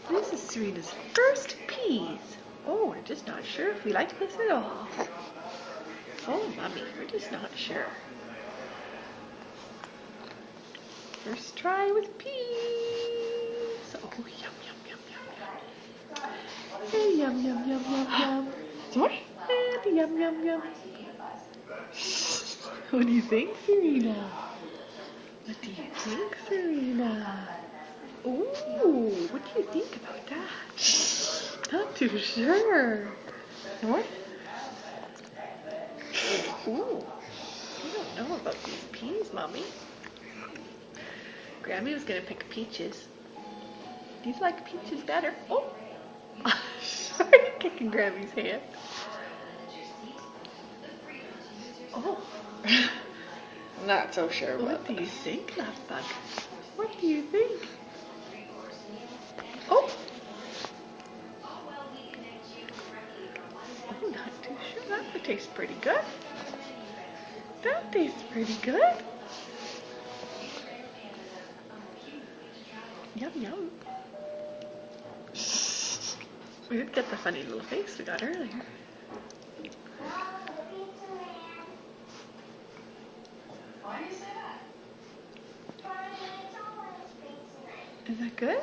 This is Serena's first peas. Oh, we're just not sure if we like this at all. Oh, Mommy, we're just not sure. First try with peas. Oh, yum, yum, yum, yum, yum. Hey, yum, yum, yum, yum, yum. What? And yum, yum, yum. What do you think, Serena? What do you think, Serena? Ooh, what do you think about that? Not too sure. What? Ooh, I don't know about these peas, Mommy. Grammy was gonna pick peaches. Do you like peaches better? Oh, sorry, kicking Grammy's hand. Oh, Not so sure about what do you this. think, Love Bug? What do you think? Oh, oh, not too sure. That would taste pretty good. That tastes pretty good. Yum, yum. We didn't get the funny little face we got earlier. Is that good?